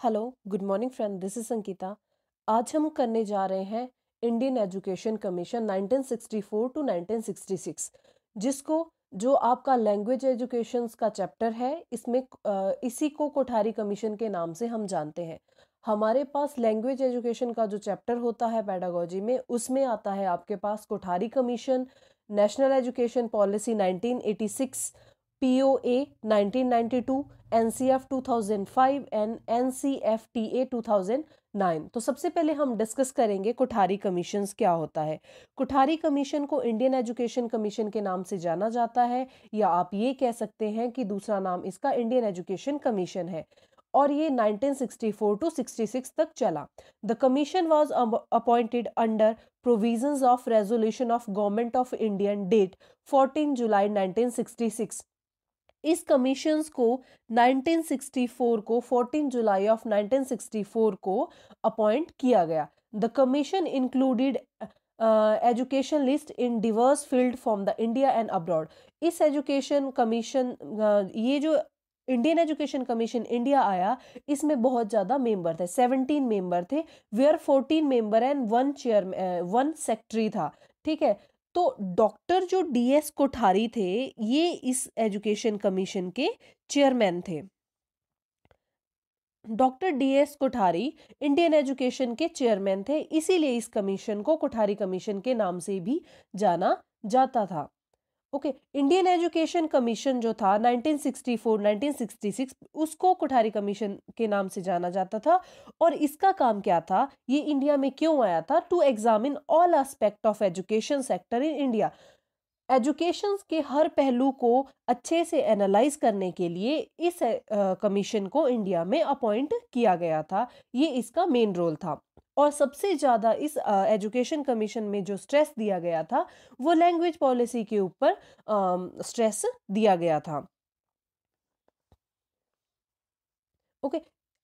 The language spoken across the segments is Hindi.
Hello, good morning friend, this is Sangeeta. आज हम करने जा रहे हैं इंडियन एजुकेशन कमीशन 1964 टू 1966, जिसको जो आपका लैंग्वेज एजुकेशन का चैप्टर है, इसमें इसी को कोठारी कमीशन के नाम से हम जानते हैं। हमारे पास लैंग्वेज एजुकेशन का जो चैप्टर होता है पेडागोजी में, उसमें आता है आपके पास Kothari commission, national education policy 1986, POA 1992, NCF 2005 and NCFTA 2009। तो सबसे पहले हम डिस्कस करेंगे कोठारी कमीशंस क्या होता है। कोठारी कमीशन को इंडियन एजुकेशन कमीशन के नाम से जाना जाता है, या आप ये कह सकते हैं कि दूसरा नाम इसका इंडियन एजुकेशन कमीशन है, और ये 1964 टू 66 तक चला। The commission was appointed under provisions of resolution of government of India date 14 July 1966। इस कमीशंस को 1964 को 14 जुलाई ऑफ 1964 को अपॉइंट किया गया। The commission included education list in Divers field from the India and abroad. इस एजुकेशन कमीशन ये जो इंडियन एजुकेशन कमीशन इंडिया आया, इसमें बहुत ज़्यादा मेंबर थे, 17 मेंबर थे, वेयर 14 मेंबर एंड 1 सेक्रेटरी था। ठीक है, तो डॉक्टर जो DS कोठारी थे, ये इस एजुकेशन कमीशन के चेयरमैन थे। Doctor DS Kothari Indian education के चेयरमैन थे, इसीलिए इस कमीशन को कोठारी कमीशन के नाम से भी जाना जाता था। ओके, इंडियन एजुकेशन कमीशन जो था 1964-1966, उसको कोठारी कमीशन के नाम से जाना जाता था। और इसका काम क्या था, ये इंडिया में क्यों आया था? To examine all aspect of education sector in India. Education के हर पहलू को अच्छे से एनालाइज करने के लिए इस कमीशन को इंडिया में अपॉइंट किया गया था। ये इसका मेन रोल था। और सबसे ज़्यादा इस एजुकेशन कमीशन में जो स्ट्रेस दिया गया था, वो लैंग्वेज पॉलिसी के ऊपर स्ट्रेस दिया गया था। ओके,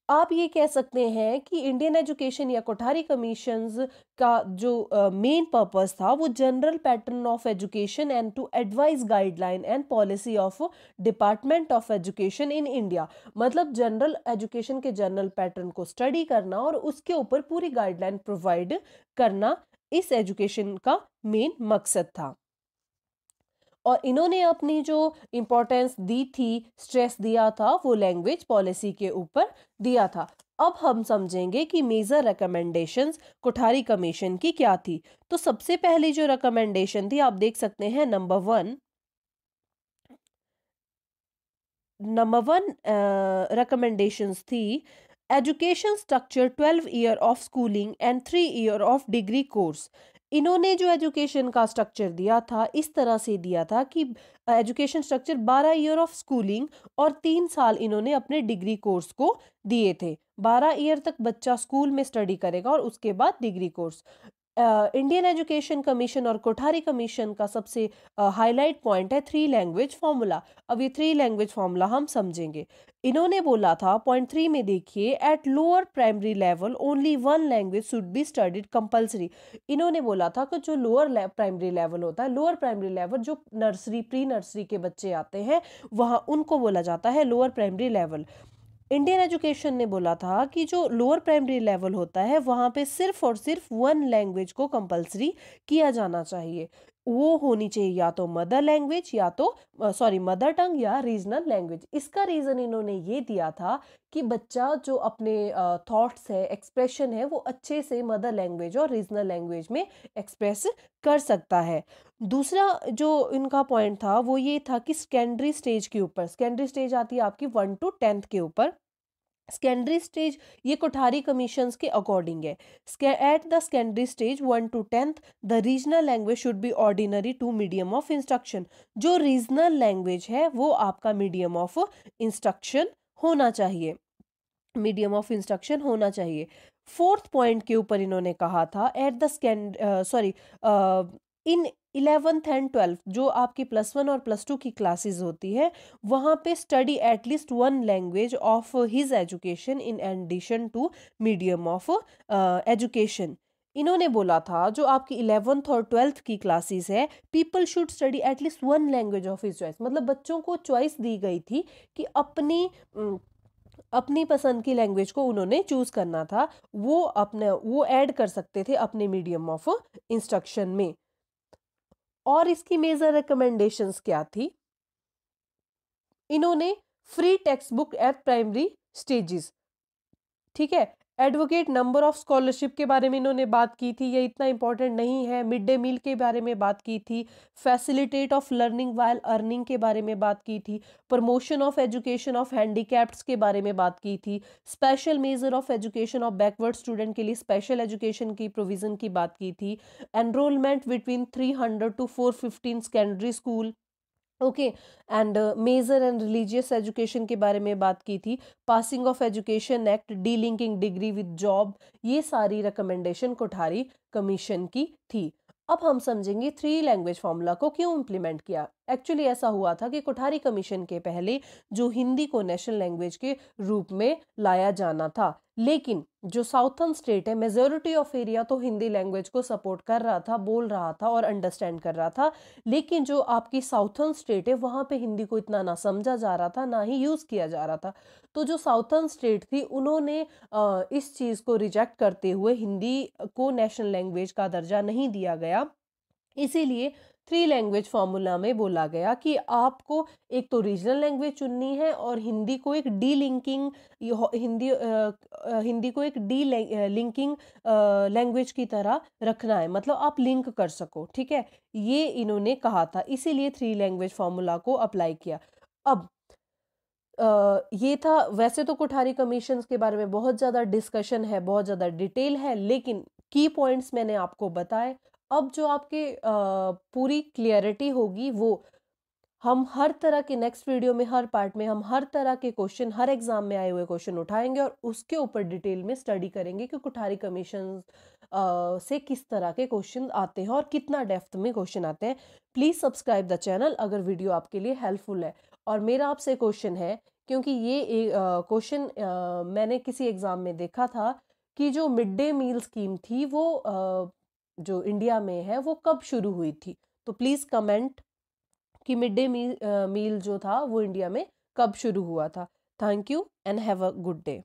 आप ये कह सकते हैं कि इंडियन एजुकेशन या कोठारी कमीशंस का जो मेन पर्पस था, वो general pattern of education and to advise guideline and policy of department of education in India. मतलब जनरल एजुकेशन के जनरल पैटर्न को स्टडी करना और उसके ऊपर पूरी गाइडलाइन प्रोवाइड करना, इस एजुकेशन का मेन मकसद था। और इन्होंने अपनी जो इम्पोर्टेंस दी थी, स्ट्रेस दिया था, वो लैंग्वेज पॉलिसी के ऊपर दिया था। अब हम समझेंगे कि मेजर रिकमेंडेशंस कोठारी कमीशन की क्या थी। तो सबसे पहली जो रिकमेंडेशन थी, आप देख सकते हैं, नंबर वन रिकमेंडेशंस थी, education structure 12 year of schooling and 3 year of degree course. इन्होंने जो एजुकेशन का स्ट्रक्चर दिया था, इस तरह से दिया था कि education structure 12 year of schooling और 3 साल इन्होंने अपने डिग्री कोर्स को दिए थे। 12 ईयर तक बच्चा स्कूल में स्टडी करेगा और उसके बाद degree course. Indian education commission और कोठारी कमीशन का सबसे हाईलाइट पॉइंट है 3 लैंग्वेज फॉर्मूला। अब ये 3 लैंग्वेज फॉर्मूला हम समझेंगे। इन्होंने बोला था पॉइंट 3 में, देखिए, at lower primary level only 1 language should be studied compulsory. इन्होंने बोला था कि जो लोअर प्राइमरी लेवल होता है, लोअर प्राइमरी लेवल जो नर्सरी, प्री नर्सरी के बच्चे आते हैं, वहाँ उनको बोला जाता है lower primary level. Indian education ने बोला था कि जो लोअर प्राइमरी लेवल होता है, वहाँ पे सिर्फ और सिर्फ 1 लैंग्वेज को कंपलसरी किया जाना चाहिए। वो होनी चाहिए या तो मदर लैंग्वेज, या तो मदर टंग या रीजनल लैंग्वेज। इसका रीज़न इन्होंने ये दिया था कि बच्चा जो अपने थॉट्स है, एक्सप्रेशन है, वो अच्छे से मदर लैंग्वेज और रीजनल लैंग्वेज में एक्सप्रेस कर सकता है। दूसरा जो इनका पॉइंट था, वो ये था कि सेकेंडरी स्टेज के ऊपर, सेकेंडरी स्टेज आती है आपकी 1 to 10th के ऊपर। सेकेंडरी स्टेज ये कोठारी कमीशंस के अकॉर्डिंग है। At the secondary stage 1 to 10th, the regional language should be ordinary to medium of instruction. जो रीजनल लैंग्वेज है, वो आपका मीडियम ऑफ इंस्ट्रक्शन होना चाहिए, मीडियम ऑफ इंस्ट्रक्शन होना चाहिए। फोर्थ पॉइंट के ऊपर इन्होंने कहा था, at the in 11th and 12th, जो आपकी +1 और +2 की क्लासेस होती है, वहाँ पे study at least 1 language of his education in addition to medium of education. इन्होंने बोला था जो आपकी 11th और 12th की क्लासेस है, people should study at least 1 language of his choice. मतलब बच्चों को चॉइस दी गई थी कि अपनी पसंद की लैंग्वेज को उन्होंने चूज करना था, वो ऐड कर सकते थे अपने मीडियम ऑफ इंस्ट्रक्शन में। और इसकी मेजर रिकमेंडेशंस क्या थी? इन्होंने free text book eight primary stages, ठीक है। एडवोकेट नंबर ऑफ स्कॉलरशिप के बारे में इन्होंने बात की थी, ये इतना इंपॉर्टेंट नहीं है। मिड डे मील के बारे में बात की थी। Facilitate of learning while earning के बारे में बात की थी। प्रमोशन ऑफ एजुकेशन ऑफ हैंडीकैप्ड्स के बारे में बात की थी। Special measure of education of backward student के लिए स्पेशल एजुकेशन की प्रोविजन की बात की थी। Enrolment between 300 to 415 secondary school, okay. And major and religious education के बारे में बात की थी। Passing of education act, delinking degree with job, ये सारी रिकमेंडेशन कोठारी कमीशन की थी। अब हम समझेंगे थ्री लैंग्वेज फॉर्मूला को क्यों इम्प्लीमेंट किया। एक्चुअली ऐसा हुआ था कि कोठारी कमीशन के पहले जो हिंदी को नेशनल लैंग्वेज के रूप में लाया जाना था, लेकिन जो साउथर्न स्टेट है, मेजोरिटी ऑफ एरिया तो हिंदी लैंग्वेज को सपोर्ट कर रहा था, बोल रहा था और अंडरस्टैंड कर रहा था। लेकिन जो आपकी साउथर्न स्टेट है वहाँ पे हिंदी को इतना ना समझा जा रहा था, ना ही यूज़ किया जा रहा था। तो जो साउथर्न स्टेट थी उन्होंने इस चीज़ को रिजेक्ट करते हुए हिंदी को नेशनल लैंग्वेज का दर्जा नहीं दिया गया। इसीलिए थ्री लैंग्वेज फॉर्मूला में बोला गया कि आपको एक तो रीजनल लैंग्वेज चुननी है और हिंदी को एक डी लिंकिंग, हिंदी को एक डी लिंकिंग लैंग्वेज की तरह रखना है, मतलब आप लिंक कर सको, ठीक है। ये इन्होंने कहा था, इसीलिए थ्री लैंग्वेज फॉर्मूला को अप्लाई किया। अब ये था, वैसे तो कोठारी कमीशंस के बारे में बहुत ज़्यादा डिस्कशन है, बहुत ज़्यादा डिटेल है, लेकिन की पॉइंट्स मैंने आपको बताए। अब जो आपके पूरी क्लियरिटी होगी वो हम हर तरह के नेक्स्ट वीडियो में, हर पार्ट में हम हर तरह के क्वेश्चन, हर एग्जाम में आए हुए क्वेश्चन उठाएंगे और उसके ऊपर डिटेल में स्टडी करेंगे कि कोठारी कमीशन से किस तरह के क्वेश्चन आते हैं और कितना डेप्थ में क्वेश्चन आते हैं। प्लीज़ सब्सक्राइब द चैनल अगर वीडियो आपके लिए हेल्पफुल है। और मेरा आपसे क्वेश्चन है, क्योंकि ये क्वेश्चन मैंने किसी एग्ज़ाम में देखा था कि जो मिड डे मील स्कीम थी वो जो इंडिया में है वो कब शुरू हुई थी। तो प्लीज़ कमेंट कि मिड डे मील जो था वो इंडिया में कब शुरू हुआ था। Thank you and have a good day.